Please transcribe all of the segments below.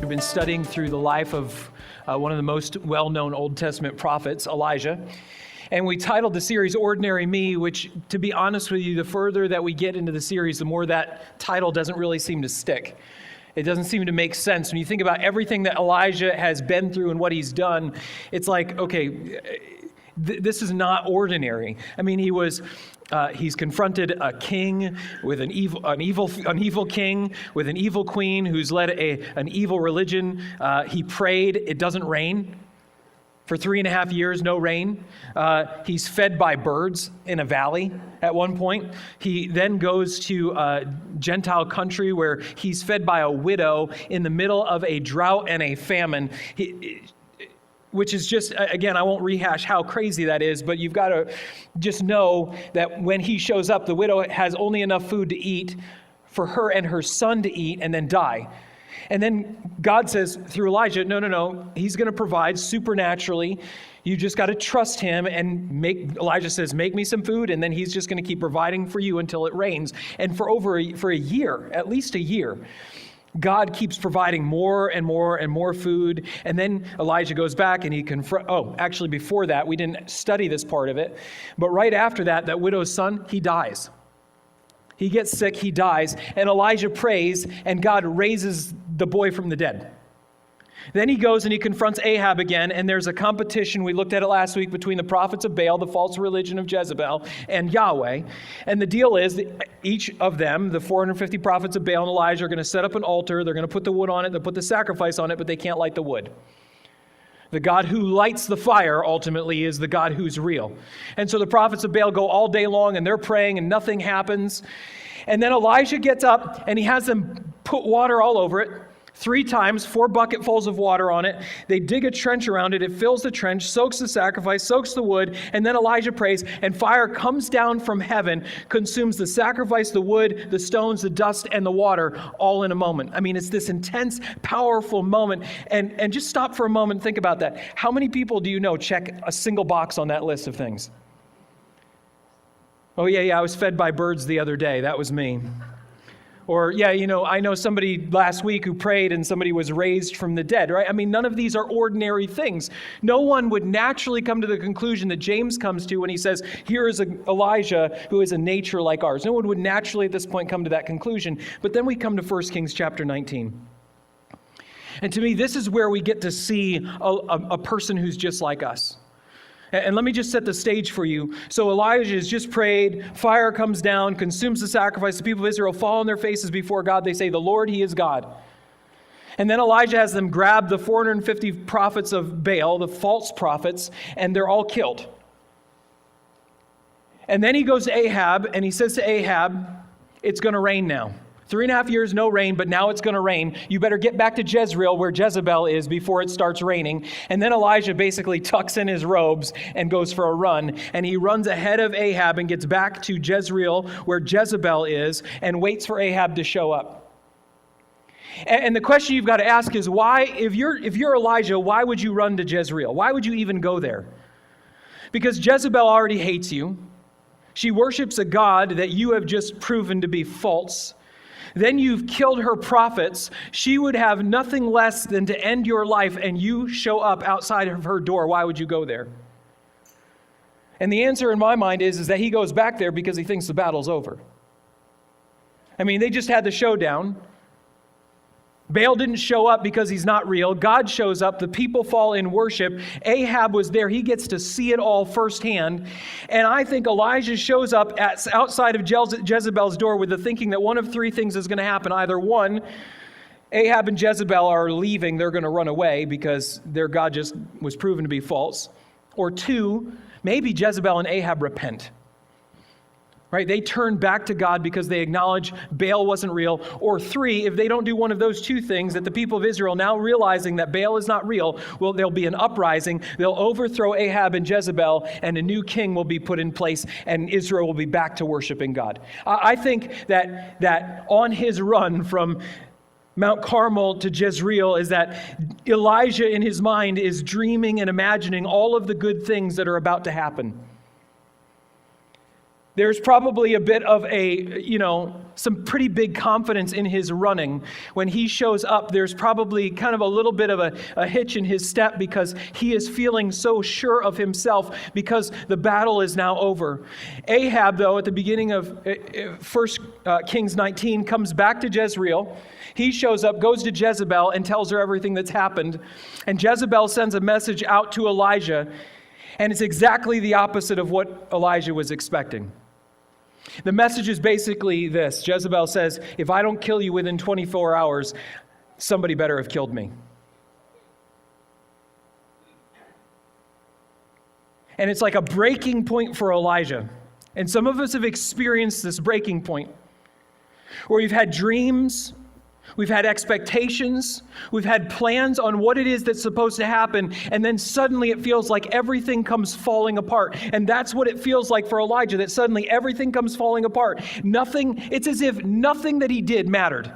We've been studying through the life of one of the most well-known Old Testament prophets, Elijah. And we titled the series Ordinary Me, which, to be honest with you, the further that we get into the series, the more that title doesn't really seem to stick. It doesn't seem to make sense. When you think about everything that Elijah has been through and what he's done, it's like, okay, this is not ordinary. I mean, he's confronted a king with an evil king with an evil queen who's led an evil religion. He prayed. It doesn't rain. For 3.5 years, no rain. He's fed by birds in a valley at one point. He then goes to a Gentile country where he's fed by a widow in the middle of a drought and a famine. Which is just, again, I won't rehash how crazy that is, but you've got to just know that when he shows up, the widow has only enough food to eat for her and her son to eat and then die. And then God says through Elijah, no, he's going to provide supernaturally. You just got to trust him and Elijah says, make me some food, and then he's just going to keep providing for you until it rains. And for a year, at least a year, God keeps providing more and more and more food. And then Elijah goes back and he actually before that, we didn't study this part of it. But right after that widow's son, he dies. He gets sick, he dies. And Elijah prays and God raises the boy from the dead. Then he goes and he confronts Ahab again, and there's a competition, we looked at it last week, between the prophets of Baal, the false religion of Jezebel, and Yahweh. And the deal is that each of them, the 450 prophets of Baal and Elijah, are going to set up an altar, they're going to put the wood on it, they'll put the sacrifice on it, but they can't light the wood. The God who lights the fire ultimately is the God who's real. And so the prophets of Baal go all day long and they're praying and nothing happens. And then Elijah gets up and he has them put water all over it. 3 times, 4 bucketfuls of water on it. They dig a trench around it. It fills the trench, soaks the sacrifice, soaks the wood, and then Elijah prays, and fire comes down from heaven, consumes the sacrifice, the wood, the stones, the dust, and the water, all in a moment. I mean, it's this intense, powerful moment. And just stop for a moment and think about that. How many people do you know check a single box on that list of things? Oh, yeah, I was fed by birds the other day. That was me. Or, I know somebody last week who prayed and somebody was raised from the dead, right? I mean, none of these are ordinary things. No one would naturally come to the conclusion that James comes to when he says, here is Elijah who is a nature like ours. No one would naturally at this point come to that conclusion. But then we come to 1 Kings chapter 19. And to me, this is where we get to see a person who's just like us. And let me just set the stage for you. So Elijah has just prayed, fire comes down, consumes the sacrifice. The people of Israel fall on their faces before God. They say, the Lord, he is God. And then Elijah has them grab the 450 prophets of Baal, the false prophets, and they're all killed. And then he goes to Ahab, and he says to Ahab, it's going to rain now. 3.5 years, no rain, but now it's going to rain. You better get back to Jezreel where Jezebel is before it starts raining. And then Elijah basically tucks in his robes and goes for a run. And he runs ahead of Ahab and gets back to Jezreel where Jezebel is and waits for Ahab to show up. And the question you've got to ask is why, if you're Elijah, why would you run to Jezreel? Why would you even go there? Because Jezebel already hates you. She worships a God that you have just proven to be false. Then you've killed her prophets. She would have nothing less than to end your life, and you show up outside of her door. Why would you go there? And the answer in my mind is that he goes back there because he thinks the battle's over. I mean, they just had the showdown. Baal didn't show up because he's not real. God shows up. The people fall in worship. Ahab was there. He gets to see it all firsthand. And I think Elijah shows up outside of Jezebel's door with the thinking that one of 3 things is going to happen. Either 1, Ahab and Jezebel are leaving. They're going to run away because their God just was proven to be false. Or 2, maybe Jezebel and Ahab repent. Right? They turn back to God because they acknowledge Baal wasn't real. Or 3, if they don't do one of those 2 things, that the people of Israel, now realizing that Baal is not real, there'll be an uprising. They'll overthrow Ahab and Jezebel, and a new king will be put in place, and Israel will be back to worshiping God. I think that on his run from Mount Carmel to Jezreel is that Elijah in his mind is dreaming and imagining all of the good things that are about to happen. There's probably a bit of some pretty big confidence in his running. When he shows up, there's probably kind of a little bit of a hitch in his step because he is feeling so sure of himself because the battle is now over. Ahab, though, at the beginning of 1 Kings 19, comes back to Jezreel. He shows up, goes to Jezebel, and tells her everything that's happened. And Jezebel sends a message out to Elijah, and it's exactly the opposite of what Elijah was expecting. The message is basically this. Jezebel says, if I don't kill you within 24 hours, somebody better have killed me. And it's like a breaking point for Elijah. And some of us have experienced this breaking point where we've had dreams, we've had expectations, we've had plans on what it is that's supposed to happen, and then suddenly it feels like everything comes falling apart. And that's what it feels like for Elijah, that suddenly everything comes falling apart. It's as if nothing that he did mattered.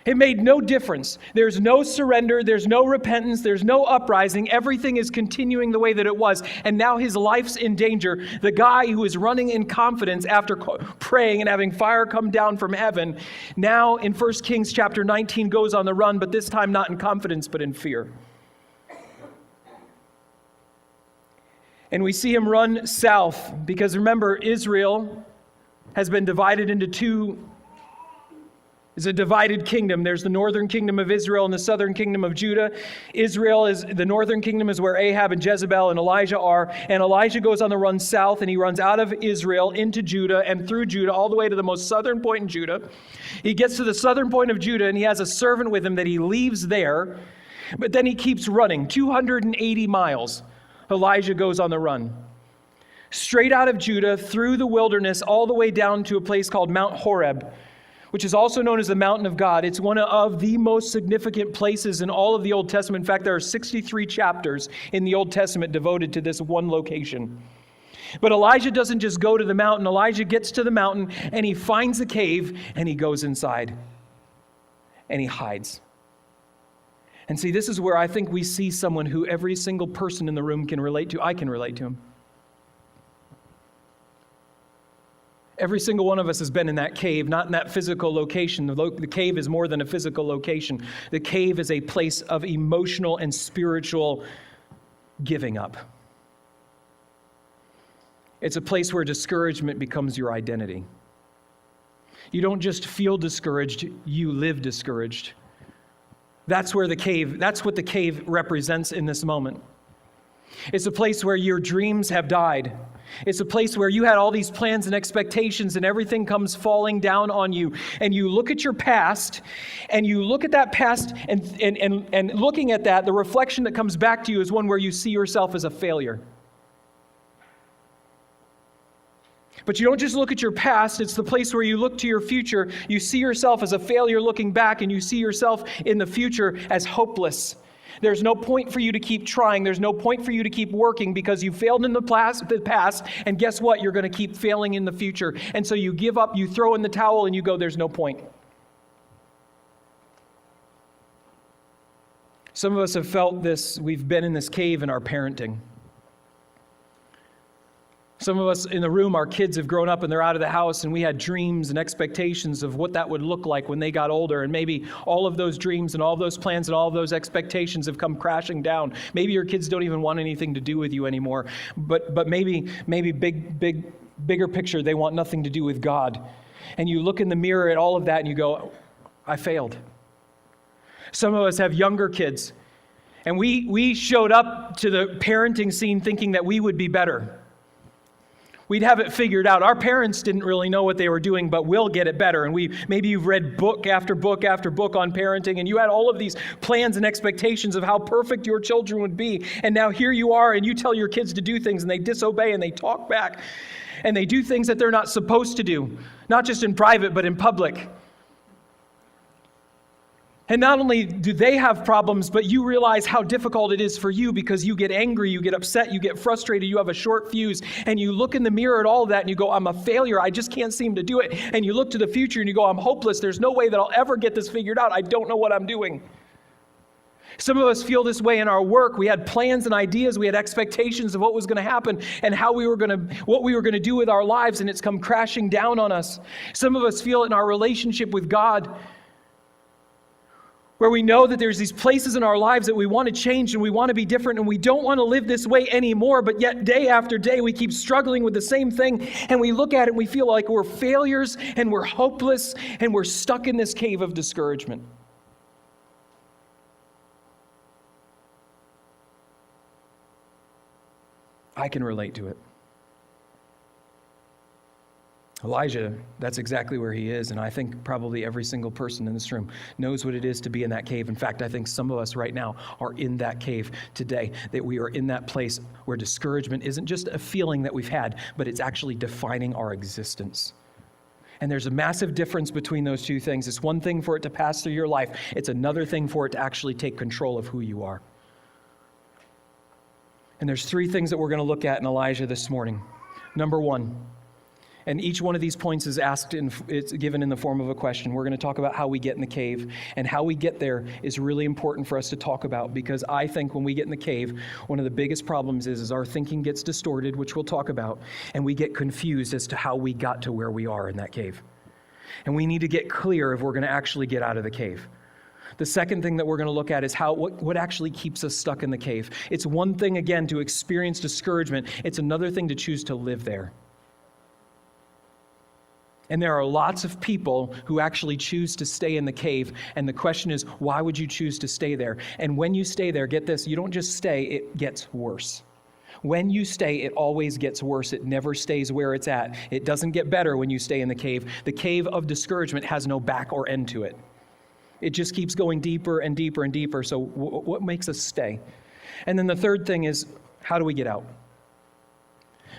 It made no difference. There's no surrender, there's no repentance, there's no uprising. Everything is continuing the way that it was. And now his life's in danger. The guy who is running in confidence after praying and having fire come down from heaven, now in 1 Kings chapter 19 goes on the run, but this time not in confidence, but in fear. And we see him run south because remember, Israel has been divided into two. It's a divided kingdom. There's the northern kingdom of Israel and the southern kingdom of Judah. The northern kingdom is where Ahab and Jezebel and Elijah are. And Elijah goes on the run south, and he runs out of Israel into Judah and through Judah all the way to the most southern point in Judah. He gets to the southern point of Judah, and he has a servant with him that he leaves there. But then he keeps running, 280 miles. Elijah goes on the run. Straight out of Judah, through the wilderness, all the way down to a place called Mount Horeb, which is also known as the Mountain of God. It's one of the most significant places in all of the Old Testament. In fact, there are 63 chapters in the Old Testament devoted to this one location. But Elijah doesn't just go to the mountain. Elijah gets to the mountain, and he finds a cave, and he goes inside, and he hides. And see, this is where I think we see someone who every single person in the room can relate to. I can relate to him. Every single one of us has been in that cave, not in that physical location. The cave is more than a physical location. The cave is a place of emotional and spiritual giving up. It's a place where discouragement becomes your identity. You don't just feel discouraged, you live discouraged. That's what the cave represents in this moment. It's a place where your dreams have died. It's a place where you had all these plans and expectations and everything comes falling down on you. And you look at your past, and you look at that past, and looking at that, the reflection that comes back to you is one where you see yourself as a failure. But you don't just look at your past, it's the place where you look to your future. You see yourself as a failure looking back, and you see yourself in the future as hopeless. There's no point for you to keep trying. There's no point for you to keep working because you failed in the past, and guess what? You're going to keep failing in the future. And so you give up, you throw in the towel, and you go, there's no point. Some of us have felt this. We've been in this cave in our parenting. Some of us in the room, our kids have grown up and they're out of the house, and we had dreams and expectations of what that would look like when they got older. And maybe all of those dreams and all of those plans and all of those expectations have come crashing down. Maybe your kids don't even want anything to do with you anymore. But maybe bigger picture, they want nothing to do with God. And you look in the mirror at all of that and you go, I failed. Some of us have younger kids, and we showed up to the parenting scene thinking that we would be better. We'd have it figured out. Our parents didn't really know what they were doing, but we'll get it better. And maybe you've read book after book after book on parenting, and you had all of these plans and expectations of how perfect your children would be. And now here you are, and you tell your kids to do things, and they disobey, and they talk back, and they do things that they're not supposed to do, not just in private, but in public. And not only do they have problems, but you realize how difficult it is for you because you get angry, you get upset, you get frustrated, you have a short fuse, and you look in the mirror at all of that and you go, I'm a failure, I just can't seem to do it. And you look to the future and you go, I'm hopeless, there's no way that I'll ever get this figured out, I don't know what I'm doing. Some of us feel this way in our work. We had plans and ideas. We had expectations of what was going to happen and what we were going to do with our lives, and it's come crashing down on us. Some of us feel it in our relationship with God, where we know that there's these places in our lives that we want to change and we want to be different and we don't want to live this way anymore, but yet day after day we keep struggling with the same thing, and we look at it and we feel like we're failures and we're hopeless and we're stuck in this cave of discouragement. I can relate to it. Elijah, that's exactly where he is, and I think probably every single person in this room knows what it is to be in that cave. In fact, I think some of us right now are in that cave today, that we are in that place where discouragement isn't just a feeling that we've had, but it's actually defining our existence. And there's a massive difference between those two things. It's one thing for it to pass through your life. It's another thing for it to actually take control of who you are. And there's three things that we're going to look at in Elijah this morning. Number one, and each one of these points is it's given in the form of a question. We're going to talk about how we get in the cave, and how we get there is really important for us to talk about, because I think when we get in the cave, one of the biggest problems is our thinking gets distorted, which we'll talk about, and we get confused as to how we got to where we are in that cave. And we need to get clear if we're going to actually get out of the cave. The second thing that we're going to look at is what actually keeps us stuck in the cave. It's one thing, again, to experience discouragement. It's another thing to choose to live there. And there are lots of people who actually choose to stay in the cave. And the question is, why would you choose to stay there? And when you stay there, get this, you don't just stay, it gets worse. When you stay, it always gets worse. It never stays where it's at. It doesn't get better when you stay in the cave. The cave of discouragement has no back or end to it. It just keeps going deeper and deeper and deeper. So what makes us stay? And then the third thing is, how do we get out?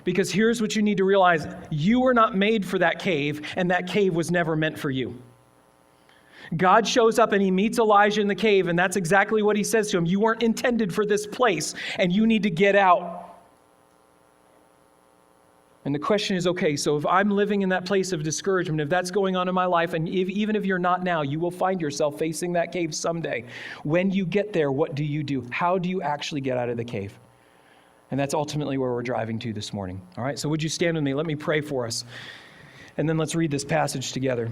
Because here's what you need to realize. You were not made for that cave, and that cave was never meant for you. God shows up and he meets Elijah in the cave, and that's exactly what he says to him. You weren't intended for this place, and you need to get out. And the question is, okay, so if I'm living in that place of discouragement, if that's going on in my life, and even if you're not now, you will find yourself facing that cave someday. When you get there, what do you do? How do you actually get out of the cave? And that's ultimately where we're driving to this morning. All right, so would you stand with me? Let me pray for us. And then let's read this passage together.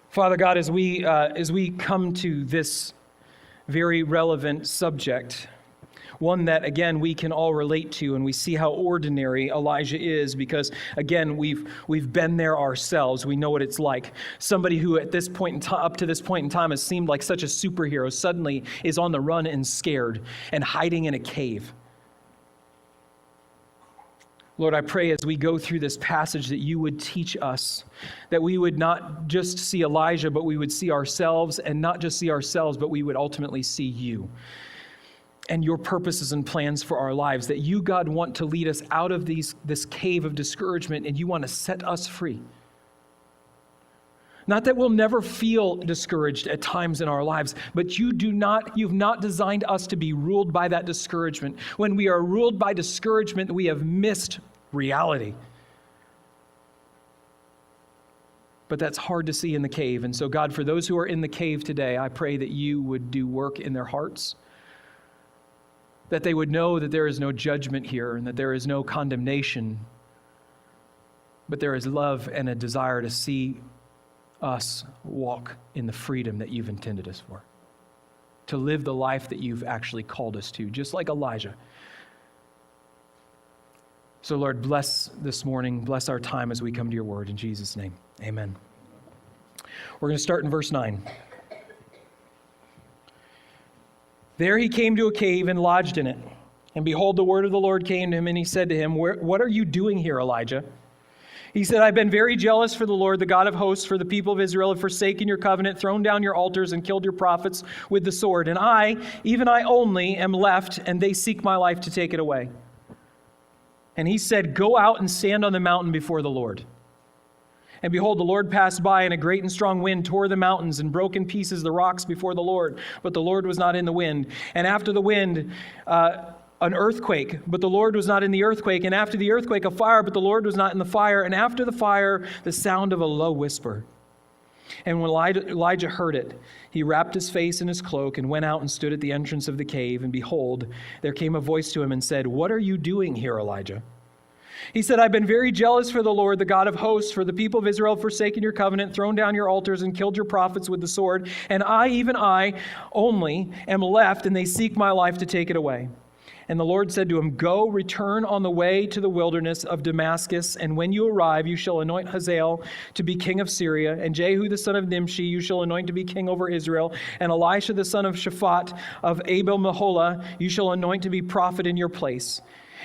Father God, as we come to this very relevant subject, one that, again, we can all relate to, and we see how ordinary Elijah is because, again, we've been there ourselves. We know what it's like. Somebody who at this point up to this point in time has seemed like such a superhero suddenly is on the run and scared and hiding in a cave. Lord, I pray as we go through this passage that you would teach us, that we would not just see Elijah, but we would see ourselves, and not just see ourselves, but we would ultimately see you and your purposes and plans for our lives, that you, God, want to lead us out of this cave of discouragement, and you want to set us free. Not that we'll never feel discouraged at times in our lives, but you've not designed us to be ruled by that discouragement. When we are ruled by discouragement, we have missed reality. But that's hard to see in the cave. And so, God, for those who are in the cave today, I pray that you would do work in their hearts, that they would know that there is no judgment here and that there is no condemnation, but there is love and a desire to see us walk in the freedom that you've intended us for, to live the life that you've actually called us to, just like Elijah. So, Lord, bless this morning, bless our time as we come to your word. In Jesus' name, amen. We're going to start in verse 9. There he came to a cave and lodged in it. And behold, the word of the Lord came to him, and he said to him, "What are you doing here, Elijah?" He said, "I've been very jealous for the Lord, the God of hosts, for the people of Israel have forsaken your covenant, thrown down your altars, and killed your prophets with the sword. And I, even I only, am left, and they seek my life to take it away." And he said, "Go out and stand on the mountain before the Lord." And behold, the Lord passed by, and a great and strong wind tore the mountains and broke in pieces the rocks before the Lord. But the Lord was not in the wind. And after the wind, an earthquake, but the Lord was not in the earthquake. And after the earthquake, a fire, but the Lord was not in the fire. And after the fire, the sound of a low whisper. And when Elijah heard it, he wrapped his face in his cloak and went out and stood at the entrance of the cave. And behold, there came a voice to him and said, "What are you doing here, Elijah?" He said, "I've been very jealous for the Lord, the God of hosts, for the people of Israel have forsaken your covenant, thrown down your altars, and killed your prophets with the sword. And I, even I, only am left, and they seek my life to take it away." And the Lord said to him, "Go, return on the way to the wilderness of Damascus, and when you arrive, you shall anoint Hazael to be king of Syria, and Jehu the son of Nimshi you shall anoint to be king over Israel, and Elisha the son of Shaphat of Abel-Meholah you shall anoint to be prophet in your place.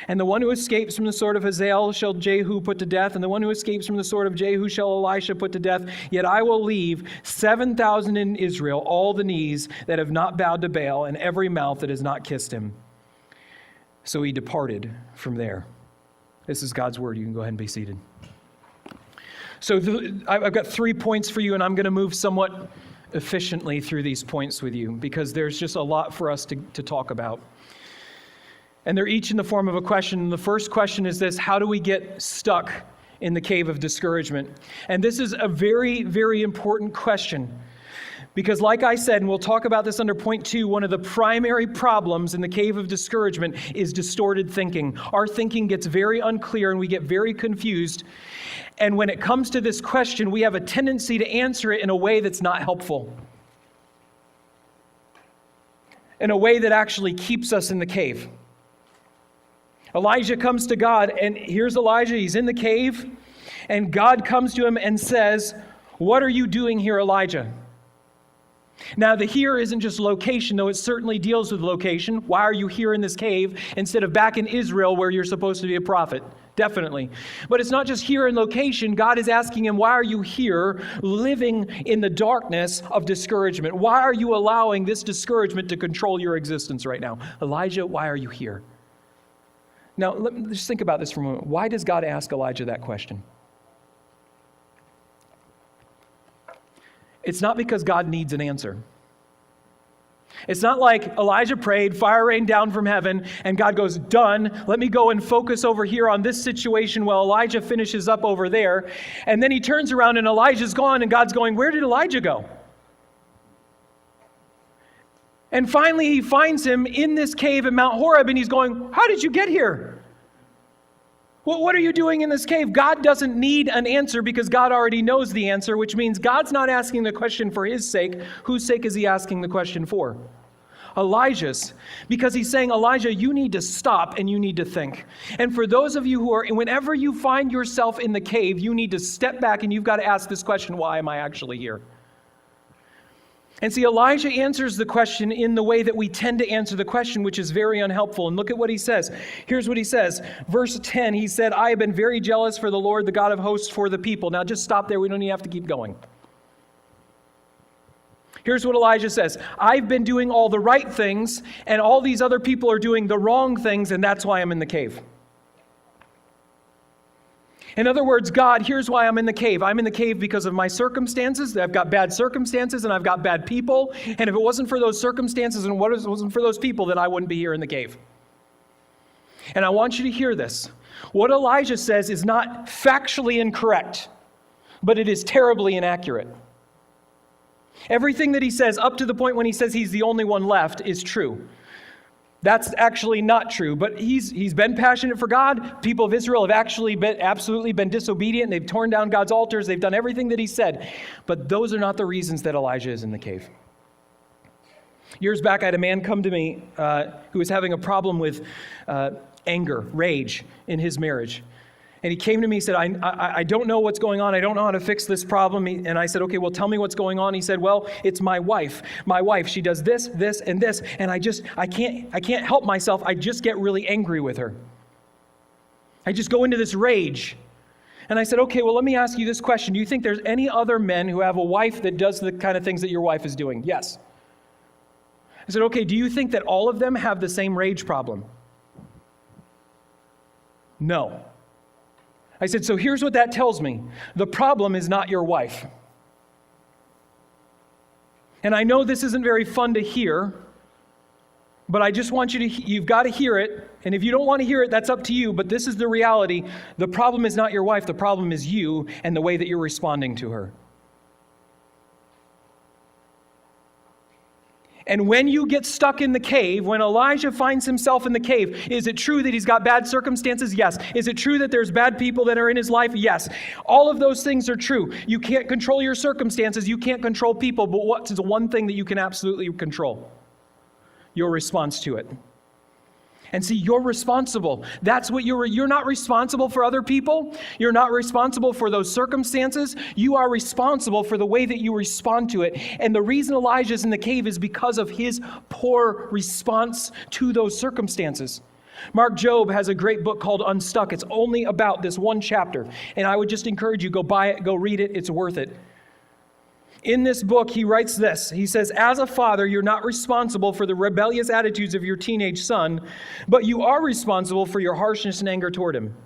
And the one who escapes from the sword of Hazael shall Jehu put to death, and the one who escapes from the sword of Jehu shall Elisha put to death. Yet I will leave 7,000 in Israel, all the knees that have not bowed to Baal, and every mouth that has not kissed him." So he departed from there. This is God's word. You can go ahead and be seated. So I've got 3 points for you, and I'm going to move somewhat efficiently through these points with you because there's just a lot for us to talk about. And they're each in the form of a question. The first question is this: how do we get stuck in the cave of discouragement? And this is a very, very important question. Because like I said, and we'll talk about this under point 2, one of the primary problems in the cave of discouragement is distorted thinking. Our thinking gets very unclear and we get very confused. And when it comes to this question, we have a tendency to answer it in a way that's not helpful. In a way that actually keeps us in the cave. Elijah comes to God, and here's Elijah. He's in the cave, and God comes to him and says, "What are you doing here, Elijah?" Now, the here isn't just location, though it certainly deals with location. Why are you here in this cave instead of back in Israel where you're supposed to be a prophet? Definitely. But it's not just here in location. God is asking him, why are you here living in the darkness of discouragement? Why are you allowing this discouragement to control your existence right now? Elijah, why are you here? Now, let's just think about this for a moment. Why does God ask Elijah that question? It's not because God needs an answer. It's not like Elijah prayed, fire rained down from heaven, and God goes, "Done, let me go and focus over here on this situation while Elijah finishes up over there." And then he turns around and Elijah's gone, and God's going, "Where did Elijah go?" And finally he finds him in this cave at Mount Horeb, and he's going, "How did you get here? Well, what are you doing in this cave?" God doesn't need an answer because God already knows the answer, which means God's not asking the question for his sake. Whose sake is he asking the question for? Elijah's. Because he's saying, Elijah, you need to stop and you need to think. And for those of you who are, whenever you find yourself in the cave, you need to step back and you've got to ask this question: why am I actually here? And see, Elijah answers the question in the way that we tend to answer the question, which is very unhelpful. And look at what he says. Here's what he says. Verse 10, he said, "I have been very jealous for the Lord, the God of hosts, for the people." Now just stop there. We don't even have to keep going. Here's what Elijah says. "I've been doing all the right things, and all these other people are doing the wrong things, and that's why I'm in the cave." In other words, God, here's why I'm in the cave. I'm in the cave because of my circumstances. I've got bad circumstances and I've got bad people. And if it wasn't for those circumstances and it wasn't for those people, then I wouldn't be here in the cave. And I want you to hear this. What Elijah says is not factually incorrect, but it is terribly inaccurate. Everything that he says up to the point when he says he's the only one left is true. That's actually not true, but he's been passionate for God. People of Israel have actually absolutely been disobedient. They've torn down God's altars. They've done everything that he said. But those are not the reasons that Elijah is in the cave. Years back, I had a man come to me who was having a problem with anger, rage in his marriage. And he came to me and said, I don't know what's going on. I don't know how to fix this problem. And I said, "Okay, well, tell me what's going on." He said, "Well, it's my wife. My wife, she does this, this, and this. And I can't help myself. I just get really angry with her. I just go into this rage." And I said, "Okay, well, let me ask you this question. Do you think there's any other men who have a wife that does the kind of things that your wife is doing?" "Yes." I said, "Okay, do you think that all of them have the same rage problem?" "No." I said, "So here's what that tells me. The problem is not your wife." And I know this isn't very fun to hear, but I just want you've got to hear it. And if you don't want to hear it, that's up to you. But this is the reality. The problem is not your wife. The problem is you and the way that you're responding to her. And when you get stuck in the cave, when Elijah finds himself in the cave, is it true that he's got bad circumstances? Yes. Is it true that there's bad people that are in his life? Yes. All of those things are true. You can't control your circumstances. You can't control people. But what's the one thing that you can absolutely control? Your response to it. And see, you're responsible. That's what you're not responsible for other people. You're not responsible for those circumstances. You are responsible for the way that you respond to it. And the reason Elijah's in the cave is because of his poor response to those circumstances. Mark Job has a great book called Unstuck. It's only about this one chapter. And I would just encourage you, go buy it, go read it. It's worth it. In this book, he writes this. He says, as a father, you're not responsible for the rebellious attitudes of your teenage son, but you are responsible for your harshness and anger toward him.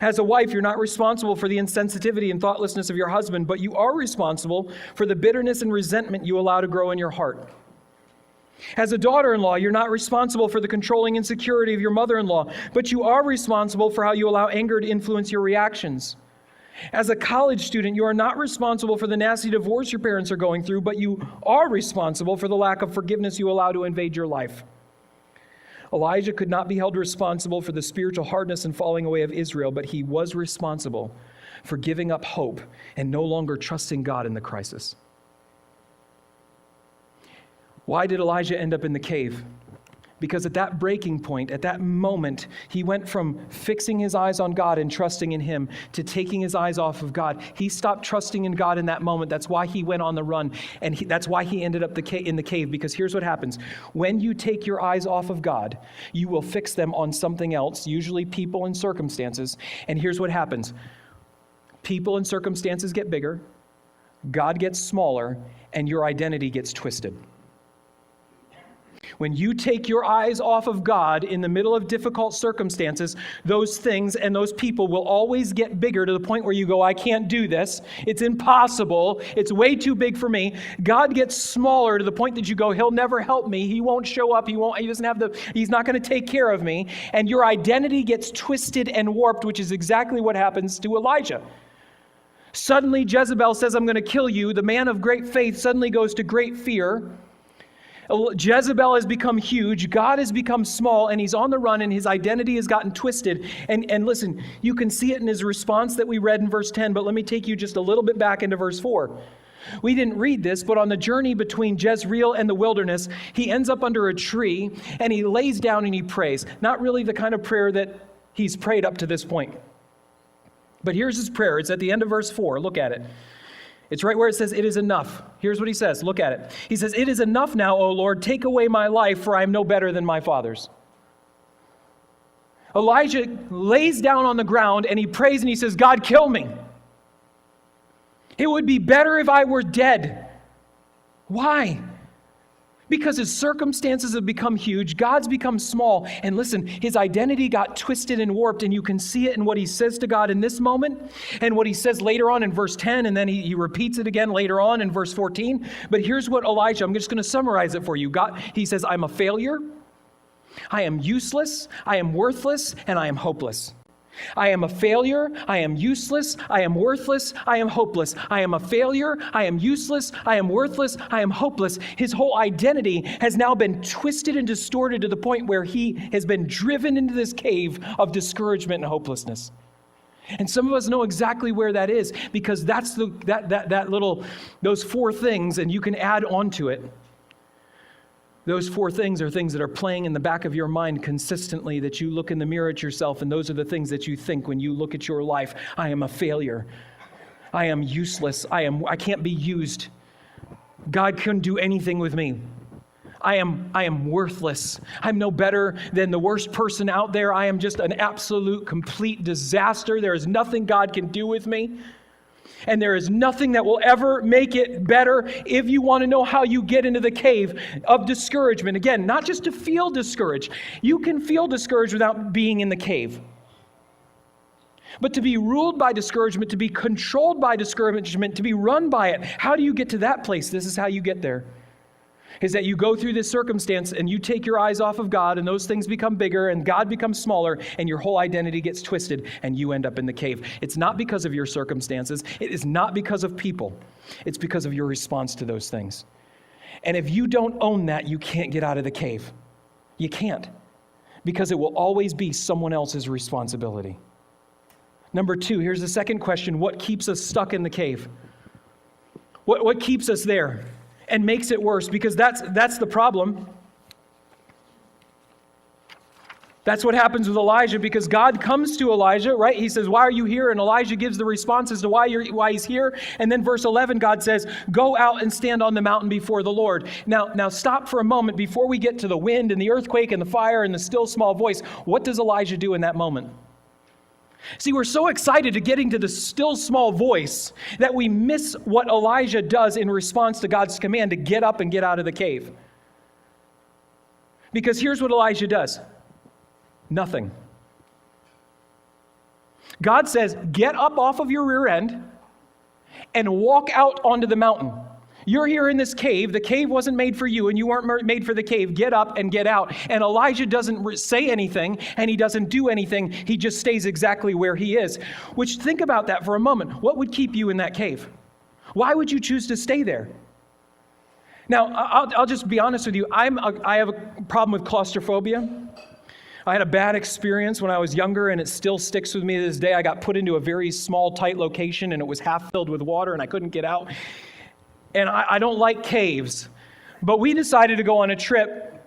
As a wife, you're not responsible for the insensitivity and thoughtlessness of your husband, but you are responsible for the bitterness and resentment you allow to grow in your heart. As a daughter-in-law, you're not responsible for the controlling insecurity of your mother-in-law, but you are responsible for how you allow anger to influence your reactions. As a college student, you are not responsible for the nasty divorce your parents are going through, but you are responsible for the lack of forgiveness you allow to invade your life. Elijah could not be held responsible for the spiritual hardness and falling away of Israel, but he was responsible for giving up hope and no longer trusting God in the crisis. Why did Elijah end up in the cave? Because at that breaking point, at that moment, he went from fixing his eyes on God and trusting in him to taking his eyes off of God. He stopped trusting in God in that moment. That's why he went on the run. And that's why he ended up in the cave. Because here's what happens. When you take your eyes off of God, you will fix them on something else, usually people and circumstances. And here's what happens. People and circumstances get bigger, God gets smaller, and your identity gets twisted. When you take your eyes off of God in the middle of difficult circumstances, those things and those people will always get bigger to the point where you go, I can't do this. It's impossible. It's way too big for me. God gets smaller to the point that you go, he'll never help me. He won't show up. He's not going to take care of me. And your identity gets twisted and warped, which is exactly what happens to Elijah. Suddenly Jezebel says, I'm going to kill you. The man of great faith suddenly goes to great fear. Jezebel has become huge, God has become small, and he's on the run, and his identity has gotten twisted. And listen, you can see it in his response that we read in verse 10, but let me take you just a little bit back into verse 4. We didn't read this, but on the journey between Jezreel and the wilderness, he ends up under a tree, and he lays down and he prays. Not really the kind of prayer that he's prayed up to this point. But here's his prayer. It's at the end of verse 4. Look at it. It's right where it says, it is enough. Here's what he says. Look at it. He says, it is enough now, O Lord, take away my life, for I am no better than my fathers. Elijah lays down on the ground and he prays and he says, God, kill me. It would be better if I were dead. Why? Because his circumstances have become huge, God's become small, and listen, his identity got twisted and warped, and you can see it in what he says to God in this moment, and what he says later on in verse 10, and then he repeats it again later on in verse 14. But here's what Elijah, I'm just going to summarize it for you. God, he says, I'm a failure, I am useless, I am worthless, and I am hopeless. I am a failure, I am useless, I am worthless, I am hopeless. I am a failure, I am useless, I am worthless, I am hopeless. His whole identity has now been twisted and distorted to the point where he has been driven into this cave of discouragement and hopelessness. And some of us know exactly where that is, because that's those four things, and you can add on to it. Those four things are things that are playing in the back of your mind consistently, that you look in the mirror at yourself, and those are the things that you think when you look at your life. I am a failure. I am useless. I can't be used. God couldn't do anything with me. I am worthless. I'm no better than the worst person out there. I am just an absolute, complete disaster. There is nothing God can do with me. And there is nothing that will ever make it better. If you want to know how you get into the cave of discouragement, again, not just to feel discouraged. You can feel discouraged without being in the cave. But to be ruled by discouragement, to be controlled by discouragement, to be run by it, how do you get to that place? This is how you get there. Is that you go through this circumstance and you take your eyes off of God, and those things become bigger and God becomes smaller, and your whole identity gets twisted and you end up in the cave. It's not because of your circumstances. It is not because of people. It's because of your response to those things. And if you don't own that, you can't get out of the cave. You can't, because it will always be someone else's responsibility. Number 2, here's the second question. What keeps us stuck in the cave? What keeps us there and makes it worse? Because that's the problem. That's what happens with Elijah, because God comes to Elijah, right? He says, why are you here? And Elijah gives the response as to why he's here. And then verse 11, God says, go out and stand on the mountain before the Lord. Now stop for a moment before we get to the wind and the earthquake and the fire and the still small voice. What does Elijah do in that moment? See, we're so excited to getting to the still small voice that we miss what Elijah does in response to God's command to get up and get out of the cave. Because here's what Elijah does. Nothing. God says, get up off of your rear end and walk out onto the mountain. You're here in this cave. The cave wasn't made for you, and you weren't made for the cave. Get up and get out. And Elijah doesn't say anything, and he doesn't do anything. He just stays exactly where he is. Which, think about that for a moment. What would keep you in that cave? Why would you choose to stay there? Now, I'll just be honest with you. I have a problem with claustrophobia. I had a bad experience when I was younger, and it still sticks with me to this day. I got put into a very small, tight location, and it was half filled with water, and I couldn't get out. And I don't like caves. But we decided to go on a trip,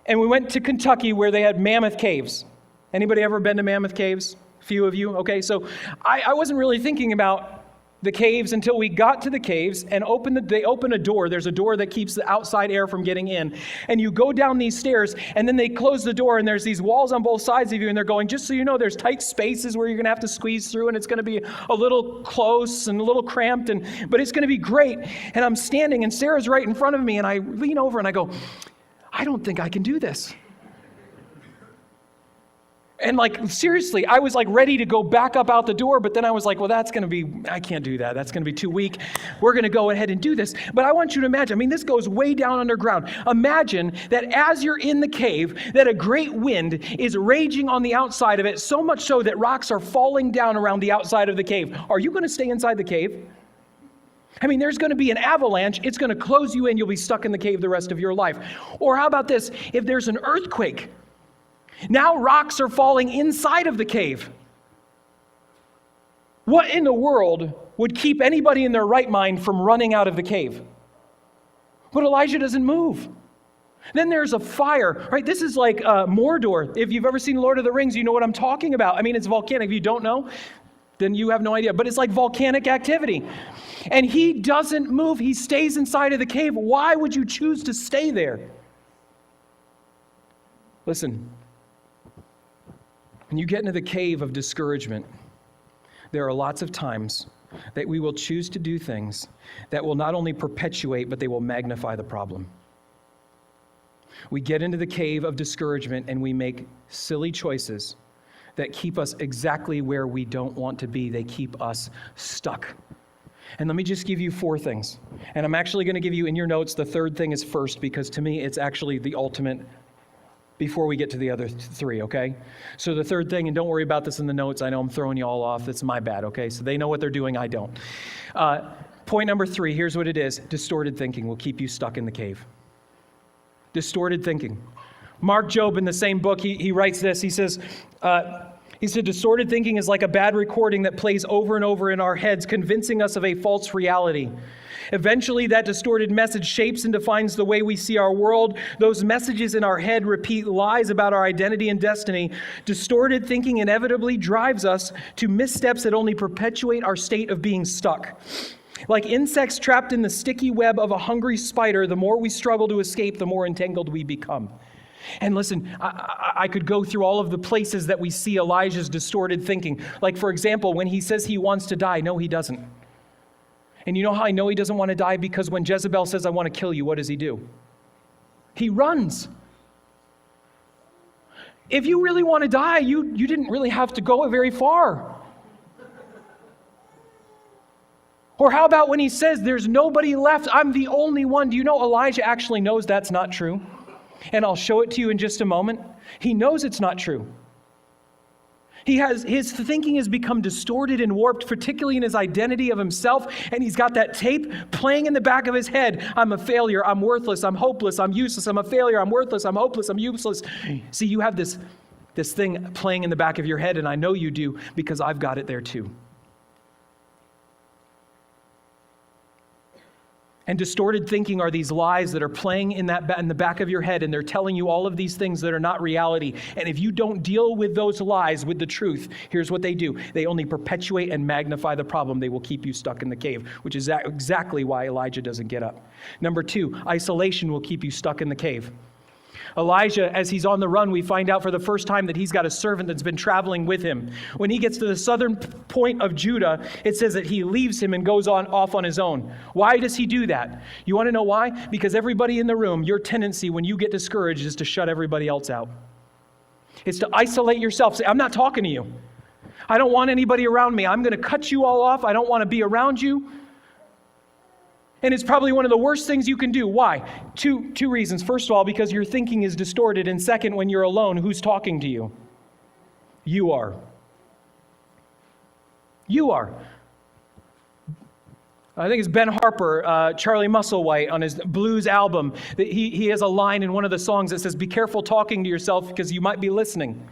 and we went to Kentucky where they had mammoth caves. Anybody ever been to mammoth caves? A few of you? Okay, so I wasn't really thinking about the caves until we got to the caves and they open a door. There's a door that keeps the outside air from getting in. And you go down these stairs, and then they close the door, and there's these walls on both sides of you, and they're going, just so you know, there's tight spaces where you're going to have to squeeze through, and it's going to be a little close and a little cramped, but it's going to be great. And I'm standing, and Sarah's right in front of me, and I lean over and I go, I don't think I can do this. And seriously, I was ready to go back up out the door, but then I was like, well, I can't do that. That's going to be too weak. We're going to go ahead and do this. But I want you to imagine, this goes way down underground. Imagine that as you're in the cave, that a great wind is raging on the outside of it, so much so that rocks are falling down around the outside of the cave. Are you going to stay inside the cave? There's going to be an avalanche. It's going to close you in. You'll be stuck in the cave the rest of your life. Or how about this? If there's an earthquake, now rocks are falling inside of the cave. What in the world would keep anybody in their right mind from running out of the cave? But Elijah doesn't move. Then there's a fire, right? This is like Mordor. If you've ever seen Lord of the Rings, you know what I'm talking about. It's volcanic. If you don't know, then you have no idea. But it's like volcanic activity. And he doesn't move. He stays inside of the cave. Why would you choose to stay there? Listen. When you get into the cave of discouragement, there are lots of times that we will choose to do things that will not only perpetuate, but they will magnify the problem. We get into the cave of discouragement and we make silly choices that keep us exactly where we don't want to be. They keep us stuck. And let me just give you 4 things. And I'm actually going to give you in your notes, the third thing is first, because to me it's actually the ultimate before we get to the other 3, okay? So the third thing, and don't worry about this in the notes. I know I'm throwing you all off. It's my bad, okay? So they know what they're doing. I don't. Point number 3, here's what it is. Distorted thinking will keep you stuck in the cave. Distorted thinking. Mark Job, in the same book, he writes this. He said, distorted thinking is like a bad recording that plays over and over in our heads, convincing us of a false reality. Eventually, that distorted message shapes and defines the way we see our world. Those messages in our head repeat lies about our identity and destiny. Distorted thinking inevitably drives us to missteps that only perpetuate our state of being stuck. Like insects trapped in the sticky web of a hungry spider, the more we struggle to escape, the more entangled we become. And listen, I could go through all of the places that we see Elijah's distorted thinking. Like, for example, when he says he wants to die, no, he doesn't. And you know how I know he doesn't want to die? Because when Jezebel says, I want to kill you, what does he do? He runs. If you really want to die, you didn't really have to go very far. Or how about when he says, there's nobody left, I'm the only one? Do you know Elijah actually knows that's not true? And I'll show it to you in just a moment. He knows it's not true. His thinking has become distorted and warped, particularly in his identity of himself, and he's got that tape playing in the back of his head. I'm a failure, I'm worthless, I'm hopeless, I'm useless, I'm a failure, I'm worthless, I'm hopeless, I'm useless. See, you have this thing playing in the back of your head, and I know you do because I've got it there too. And distorted thinking are these lies that are playing in the back of your head, and they're telling you all of these things that are not reality. And if you don't deal with those lies with the truth, here's what they do. They only perpetuate and magnify the problem. They will keep you stuck in the cave, which is exactly why Elijah doesn't get up. Number 2, isolation will keep you stuck in the cave. Elijah, as he's on the run, we find out for the first time that he's got a servant that's been traveling with him. When he gets to the southern point of Judah, it says that he leaves him and goes off on his own. Why does he do that? You want to know why? Because everybody in the room, your tendency when you get discouraged is to shut everybody else out. It's to isolate yourself. Say, I'm not talking to you. I don't want anybody around me. I'm going to cut you all off. I don't want to be around you. And it's probably one of the worst things you can do. Why? Two reasons. First of all, because your thinking is distorted. And second, when you're alone, who's talking to you? You are. You are. I think it's Ben Harper, Charlie Musselwhite, on his blues album. He has a line in one of the songs that says, "Be careful talking to yourself because you might be listening."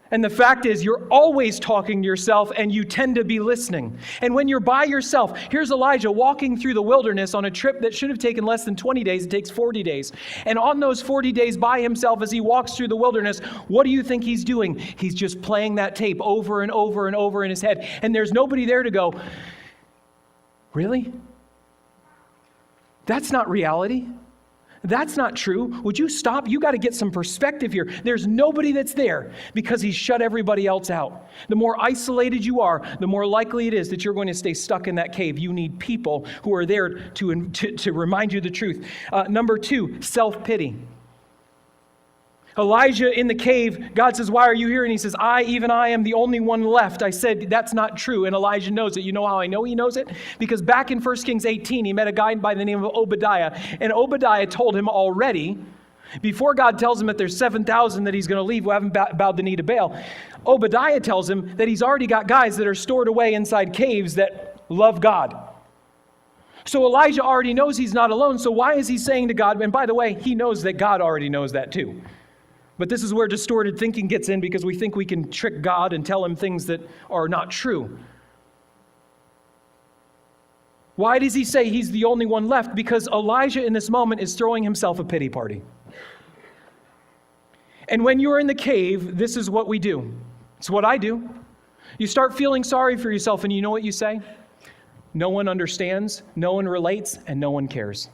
And the fact is, you're always talking to yourself, and you tend to be listening. And when you're by yourself, here's Elijah walking through the wilderness on a trip that should have taken less than 20 days. It takes 40 days. And on those 40 days by himself, as he walks through the wilderness, what do you think he's doing? He's just playing that tape over and over and over in his head. And there's nobody there to go, really? That's not reality. That's not true. Would you stop? You got to get some perspective here. There's nobody that's there because he's shut everybody else out. The more isolated you are, the more likely it is that you're going to stay stuck in that cave. You need people who are there to remind you the truth. Number 2, self-pity. Elijah in the cave, God says, "Why are you here?" And he says, even I am the only one left. I said, that's not true. And Elijah knows it. You know how I know he knows it? Because back in 1 Kings 18, he met a guy by the name of Obadiah. And Obadiah told him already, before God tells him that there's 7,000 that he's going to leave who haven't bowed the knee to Baal, Obadiah tells him that he's already got guys that are stored away inside caves that love God. So Elijah already knows he's not alone. So why is he saying to God, and by the way, he knows that God already knows that too. But this is where distorted thinking gets in because we think we can trick God and tell him things that are not true. Why does he say he's the only one left? Because Elijah in this moment is throwing himself a pity party. And when you're in the cave, this is what we do. It's what I do. You start feeling sorry for yourself, and you know what you say? No one understands, no one relates, and no one cares.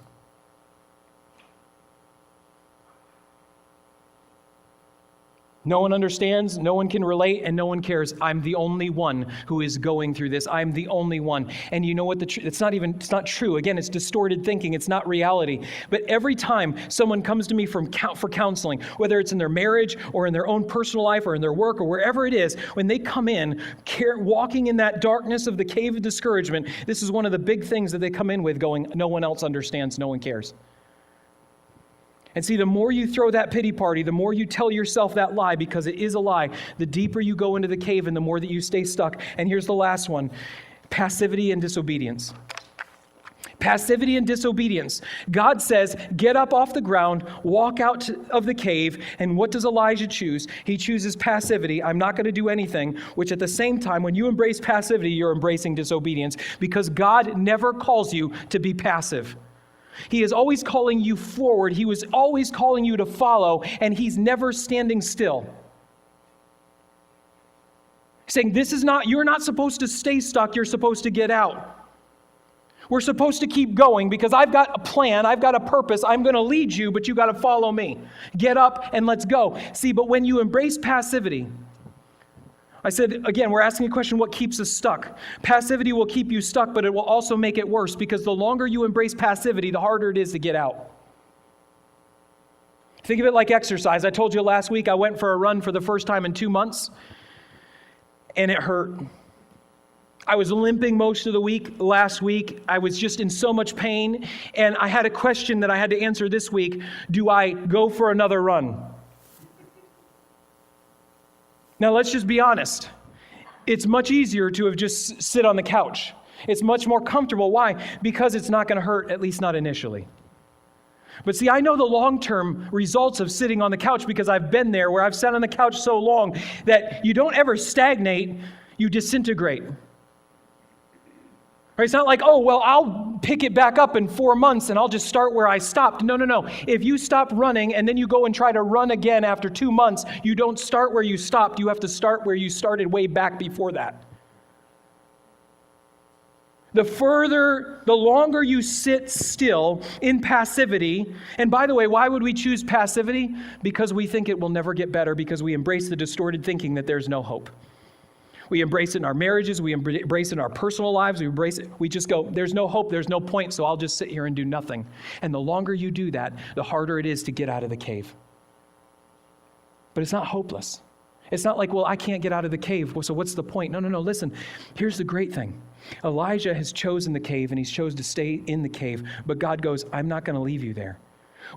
No one understands, no one can relate, and no one cares. I'm the only one who is going through this. I'm the only one. And you know what? It's not true. Again, it's distorted thinking. It's not reality. But every time someone comes to me for counseling, whether it's in their marriage or in their own personal life or in their work or wherever it is, when they come in, walking in that darkness of the cave of discouragement, this is one of the big things that they come in with, going, no one else understands, no one cares. And see, the more you throw that pity party, the more you tell yourself that lie, because it is a lie, the deeper you go into the cave and the more that you stay stuck. And here's the last one, passivity and disobedience. Passivity and disobedience. God says, get up off the ground, walk out of the cave, and what does Elijah choose? He chooses passivity. I'm not going to do anything, which at the same time, when you embrace passivity, you're embracing disobedience, because God never calls you to be passive. He is always calling you forward. He was always calling you to follow, and he's never standing still. Saying, you're not supposed to stay stuck, you're supposed to get out. We're supposed to keep going because I've got a plan, I've got a purpose, I'm going to lead you, but you got to follow me. Get up and let's go. See, but when you embrace passivity, I said, again, we're asking a question, what keeps us stuck? Passivity will keep you stuck, but it will also make it worse, because the longer you embrace passivity, the harder it is to get out. Think of it like exercise. I told you last week I went for a run for the first time in 2 months, and it hurt. I was limping most of the week last week. I was just in so much pain, and I had a question that I had to answer this week. Do I go for another run? Now, let's just be honest. It's much easier to have just sit on the couch. It's much more comfortable. Why? Because it's not going to hurt, at least not initially. But see, I know the long-term results of sitting on the couch because I've been there where I've sat on the couch so long that you don't ever stagnate, you disintegrate. Right? It's not like, oh, well, I'll pick it back up in 4 months and I'll just start where I stopped. No. If you stop running and then you go and try to run again after 2 months, you don't start where you stopped. You have to start where you started way back before that. The longer you sit still in passivity, and by the way, why would we choose passivity? Because we think it will never get better, because we embrace the distorted thinking that there's no hope. We embrace it in our marriages, we embrace it in our personal lives, we just go, there's no hope, there's no point, so I'll just sit here and do nothing. And the longer you do that, the harder it is to get out of the cave. But it's not hopeless. It's not like, well, I can't get out of the cave, so what's the point? No, listen, here's the great thing. Elijah has chosen the cave and he's chosen to stay in the cave, but God goes, I'm not going to leave you there.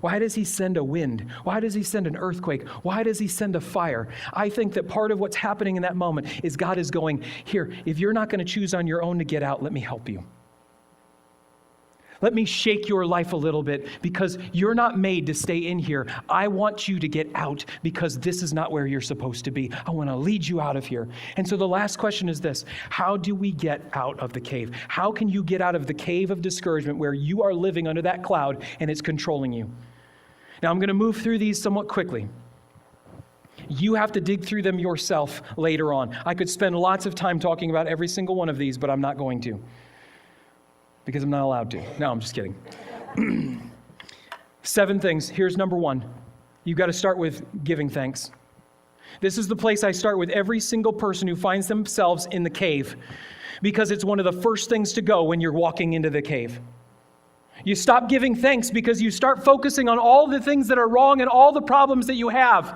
Why does he send a wind? Why does he send an earthquake? Why does he send a fire? I think that part of what's happening in that moment is God is going, here, if you're not going to choose on your own to get out, let me help you. Let me shake your life a little bit because you're not made to stay in here. I want you to get out because this is not where you're supposed to be. I want to lead you out of here. And so the last question is this: how do we get out of the cave? How can you get out of the cave of discouragement where you are living under that cloud and it's controlling you? Now I'm going to move through these somewhat quickly. You have to dig through them yourself later on. I could spend lots of time talking about every single one of these, but I'm not going to. Because I'm not allowed to. No, I'm just kidding. 7 things. Here's number 1. You've got to start with giving thanks. This is the place I start with every single person who finds themselves in the cave, because it's one of the first things to go when you're walking into the cave. You stop giving thanks because you start focusing on all the things that are wrong and all the problems that you have.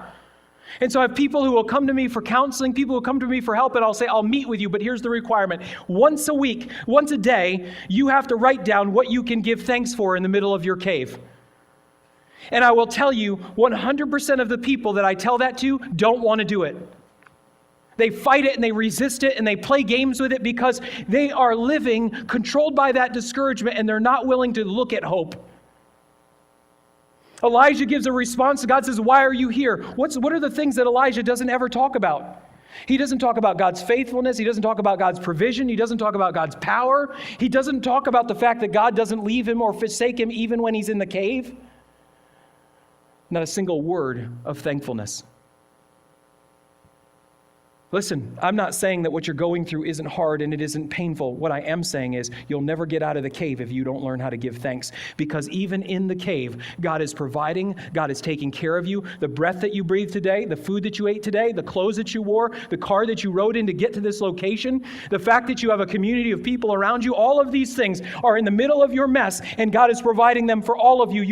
And so I have people who will come to me for counseling, people who come to me for help, and I'll say, I'll meet with you, but here's the requirement. Once a week, once a day, you have to write down what you can give thanks for in the middle of your cave. And I will tell you, 100% of the people that I tell that to don't want to do it. They fight it and they resist it and they play games with it because they are living controlled by that discouragement and they're not willing to look at hope. Elijah gives a response. God says, why are you here? What are the things that Elijah doesn't ever talk about? He doesn't talk about God's faithfulness. He doesn't talk about God's provision. He doesn't talk about God's power. He doesn't talk about the fact that God doesn't leave him or forsake him even when he's in the cave. Not a single word of thankfulness. Listen, I'm not saying that what you're going through isn't hard and it isn't painful. What I am saying is you'll never get out of the cave if you don't learn how to give thanks. Because even in the cave, God is providing, God is taking care of you. The breath that you breathe today, the food that you ate today, the clothes that you wore, the car that you rode in to get to this location, the fact that you have a community of people around you, all of these things are in the middle of your mess and God is providing them for all of you.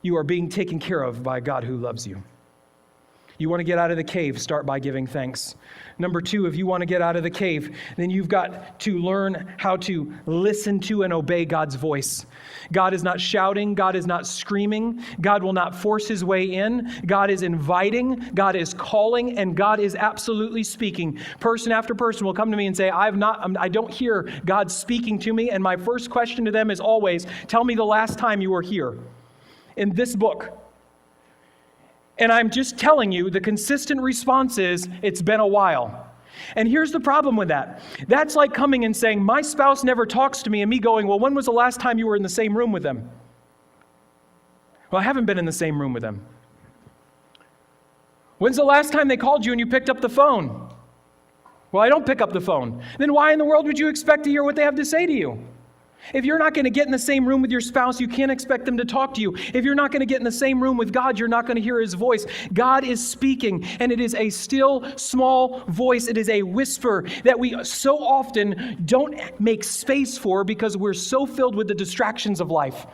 You are being taken care of by God who loves you. You want to get out of the cave, start by giving thanks. Number 2, if you want to get out of the cave, then you've got to learn how to listen to and obey God's voice. God is not shouting. God is not screaming. God will not force his way in. God is inviting. God is calling, and God is absolutely speaking. Person after person will come to me and say, I don't hear God speaking to me. And my first question to them is always, tell me the last time you were here in this book. And I'm just telling you, the consistent response is, it's been a while. And here's the problem with that. That's like coming and saying, my spouse never talks to me, and me going, well, when was the last time you were in the same room with them? Well, I haven't been in the same room with them. When's the last time they called you and you picked up the phone? Well, I don't pick up the phone. Then why in the world would you expect to hear what they have to say to you? If you're not going to get in the same room with your spouse, you can't expect them to talk to you. If you're not going to get in the same room with God, you're not going to hear his voice. God is speaking, and it is a still, small voice. It is a whisper that we so often don't make space for because we're so filled with the distractions of life.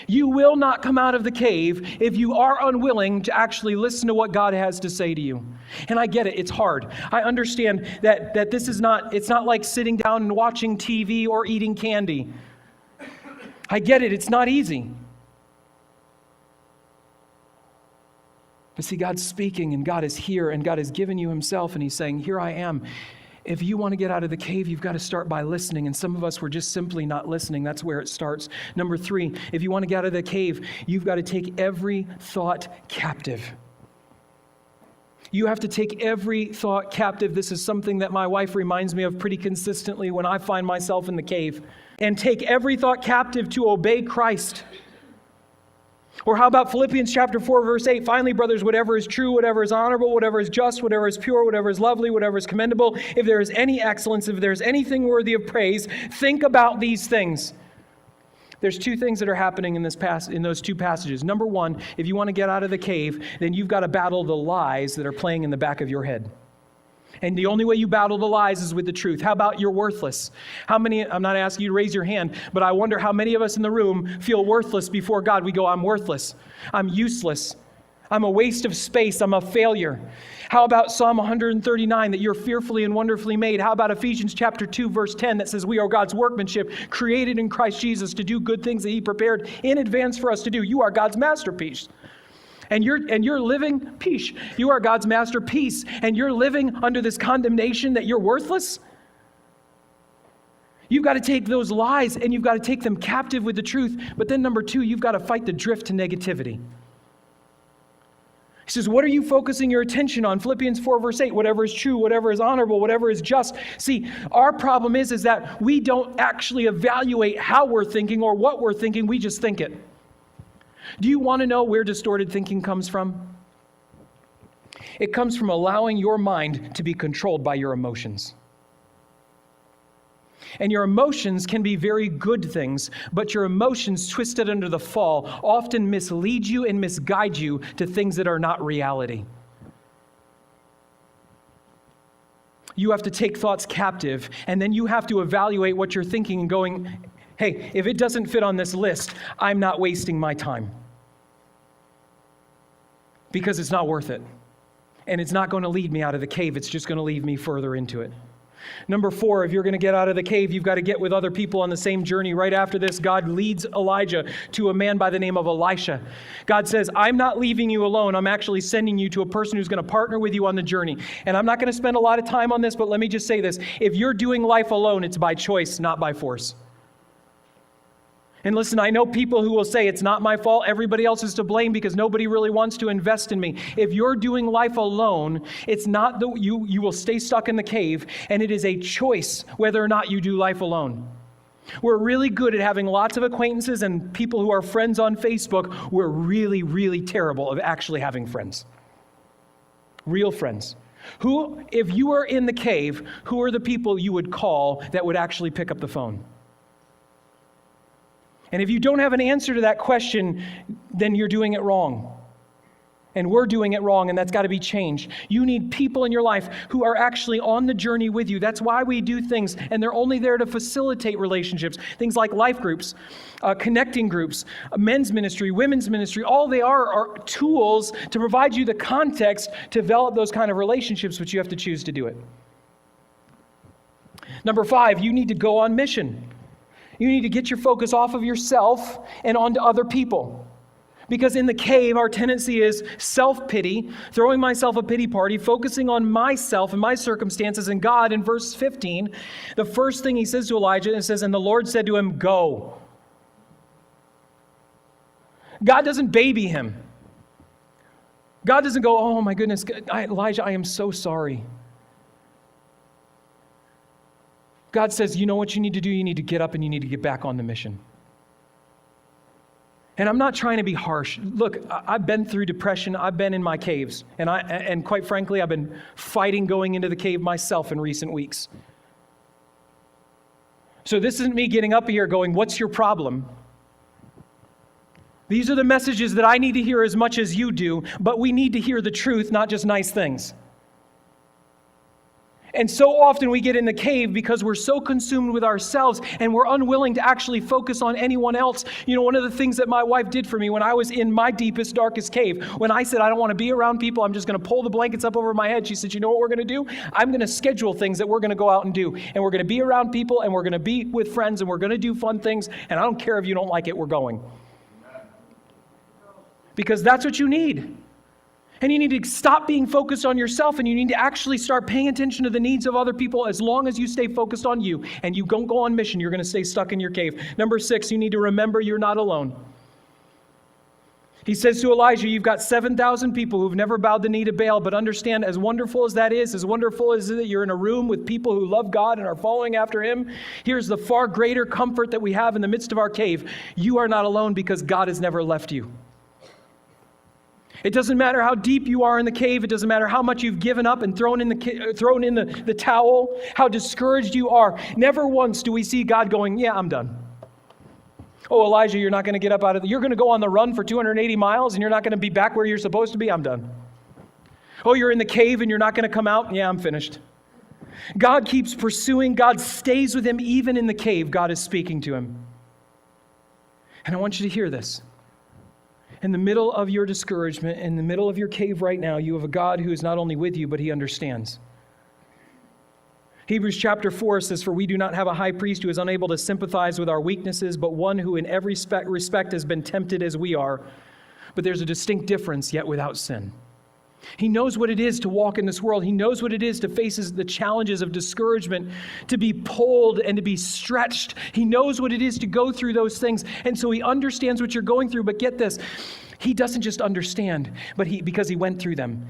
You will not come out of the cave if you are unwilling to actually listen to what God has to say to you. And I get it, it's hard. I understand that this is not, it's not like sitting down and watching TV or eating candy. I get it, it's not easy. But see, God's speaking, and God is here, and God has given you himself, and he's saying, here I am. If you want to get out of the cave, you've got to start by listening. And some of us were just simply not listening. That's where it starts. Number 3, if you want to get out of the cave, you've got to take every thought captive. You have to take every thought captive. This is something that my wife reminds me of pretty consistently when I find myself in the cave. And take every thought captive to obey Christ. Or how about Philippians chapter 4, verse 8? Finally, brothers, whatever is true, whatever is honorable, whatever is just, whatever is pure, whatever is lovely, whatever is commendable, if there is any excellence, if there is anything worthy of praise, think about these things. There's 2 things that are happening in those 2 passages. Number 1, if you want to get out of the cave, then you've got to battle the lies that are playing in the back of your head. And the only way you battle the lies is with the truth. How about you're worthless? How many, I'm not asking you to raise your hand, but I wonder how many of us in the room feel worthless before God. We go, I'm worthless. I'm useless. I'm a waste of space. I'm a failure. How about Psalm 139, that you're fearfully and wonderfully made? How about Ephesians chapter 2, verse 10, that says we are God's workmanship, created in Christ Jesus to do good things that he prepared in advance for us to do. You are God's masterpiece. And you're living peace. You are God's masterpiece, and you're living under this condemnation that you're worthless. You've got to take those lies and you've got to take them captive with the truth. But then number 2, you've got to fight the drift to negativity. He says, what are you focusing your attention on? Philippians 4, verse 8, whatever is true, whatever is honorable, whatever is just. See, our problem is that we don't actually evaluate how we're thinking or what we're thinking. We just think it. Do you want to know where distorted thinking comes from? It comes from allowing your mind to be controlled by your emotions. And your emotions can be very good things, but your emotions twisted under the fall often mislead you and misguide you to things that are not reality. You have to take thoughts captive, and then you have to evaluate what you're thinking and going, hey, if it doesn't fit on this list, I'm not wasting my time. Because it's not worth it. And it's not going to lead me out of the cave. It's just going to lead me further into it. Number 4, if you're going to get out of the cave, you've got to get with other people on the same journey. Right after this, God leads Elijah to a man by the name of Elisha. God says, I'm not leaving you alone. I'm actually sending you to a person who's going to partner with you on the journey. And I'm not going to spend a lot of time on this, but let me just say this. If you're doing life alone, it's by choice, not by force. And listen, I know people who will say it's not my fault, everybody else is to blame because nobody really wants to invest in me. If you're doing life alone, it's not that you will stay stuck in the cave, and it is a choice whether or not you do life alone. We're really good at having lots of acquaintances and people who are friends on Facebook. We're really, really terrible at actually having friends. Real friends. Who, if you are in the cave, who are the people you would call that would actually pick up the phone? And if you don't have an answer to that question, then you're doing it wrong. And we're doing it wrong, and that's got to be changed. You need people in your life who are actually on the journey with you. That's why we do things, and they're only there to facilitate relationships. Things like life groups, connecting groups, men's ministry, women's ministry. All they are tools to provide you the context to develop those kind of relationships, but you have to choose to do it. Number 5, you need to go on mission. You need to get your focus off of yourself and onto other people. Because in the cave, our tendency is self-pity, throwing myself a pity party, focusing on myself and my circumstances. And God, in verse 15, the first thing he says to Elijah, it says, and the Lord said to him, go. God doesn't baby him. God doesn't go, oh my goodness, Elijah, I am so sorry. God says, you know what you need to do? You need to get up and you need to get back on the mission. And I'm not trying to be harsh. Look, I've been through depression. I've been in my caves. And quite frankly, I've been fighting going into the cave myself in recent weeks. So this isn't me getting up here going, what's your problem? These are the messages that I need to hear as much as you do, but we need to hear the truth, not just nice things. And so often we get in the cave because we're so consumed with ourselves and we're unwilling to actually focus on anyone else. You know, one of the things that my wife did for me when I was in my deepest, darkest cave, when I said, I don't want to be around people, I'm just going to pull the blankets up over my head. She said, you know what we're going to do? I'm going to schedule things that we're going to go out and do. And we're going to be around people and we're going to be with friends and we're going to do fun things. And I don't care if you don't like it, we're going. Because that's what you need. And you need to stop being focused on yourself, and you need to actually start paying attention to the needs of other people. As long as you stay focused on you and you don't go on mission, you're going to stay stuck in your cave. Number 6, you need to remember you're not alone. He says to Elijah, you've got 7,000 people who've never bowed the knee to Baal, but understand, as wonderful as that is, as wonderful as that you're in a room with people who love God and are following after Him, here's the far greater comfort that we have in the midst of our cave. You are not alone because God has never left you. It doesn't matter how deep you are in the cave. It doesn't matter how much you've given up and thrown in the towel, how discouraged you are. Never once do we see God going, yeah, I'm done. Oh, Elijah, you're not going to get up out of you're going to go on the run for 280 miles and you're not going to be back where you're supposed to be. I'm done. Oh, you're in the cave and you're not going to come out. Yeah, I'm finished. God keeps pursuing. God stays with him even in the cave. God is speaking to him. And I want you to hear this. In the middle of your discouragement, in the middle of your cave right now, you have a God who is not only with you, but He understands. Hebrews chapter 4 says, for we do not have a high priest who is unable to sympathize with our weaknesses, but one who in every respect has been tempted as we are. But there's a distinct difference, yet without sin. He knows what it is to walk in this world. He knows what it is to face the challenges of discouragement, to be pulled and to be stretched. He knows what it is to go through those things. And so He understands what you're going through. But get this, He doesn't just understand, but because He went through them,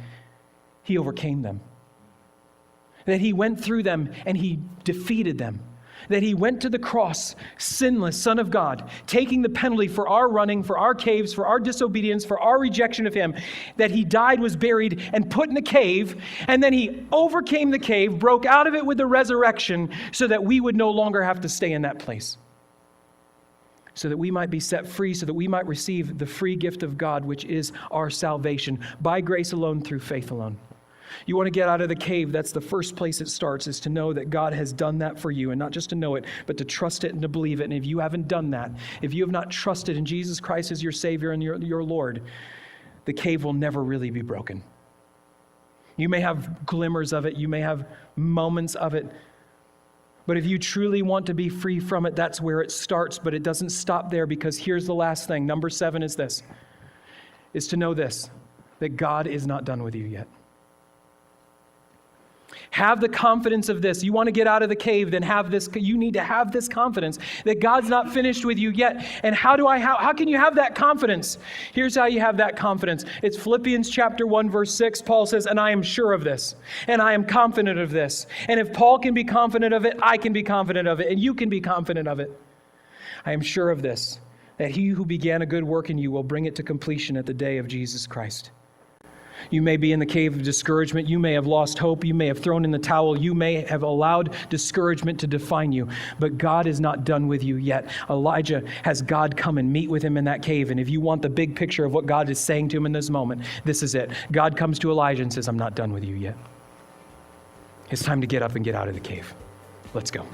He overcame them. That He went through them and He defeated them. That He went to the cross, sinless Son of God, taking the penalty for our running, for our caves, for our disobedience, for our rejection of Him. That He died, was buried, and put in a cave, and then He overcame the cave, broke out of it with the resurrection, so that we would no longer have to stay in that place. So that we might be set free, so that we might receive the free gift of God, which is our salvation, by grace alone, through faith alone. You want to get out of the cave, that's the first place it starts, is to know that God has done that for you. And not just to know it, but to trust it and to believe it. And if you haven't done that, if you have not trusted in Jesus Christ as your Savior and your Lord, the cave will never really be broken. You may have glimmers of it. You may have moments of it. But if you truly want to be free from it, that's where it starts. But it doesn't stop there, because here's the last thing. Number 7 is this, is to know this, that God is not done with you yet. Have the confidence of this. You want to get out of the cave, then have this. You need to have this confidence that God's not finished with you yet. And how can you have that confidence? Here's how you have that confidence. It's Philippians chapter 1, verse 6. Paul says, and I am sure of this, and I am confident of this. And if Paul can be confident of it, I can be confident of it, and you can be confident of it. I am sure of this, that He who began a good work in you will bring it to completion at the day of Jesus Christ. You may be in the cave of discouragement. You may have lost hope. You may have thrown in the towel. You may have allowed discouragement to define you. But God is not done with you yet. Elijah has God come and meet with him in that cave. And if you want the big picture of what God is saying to him in this moment, this is it. God comes to Elijah and says, I'm not done with you yet. It's time to get up and get out of the cave. Let's go.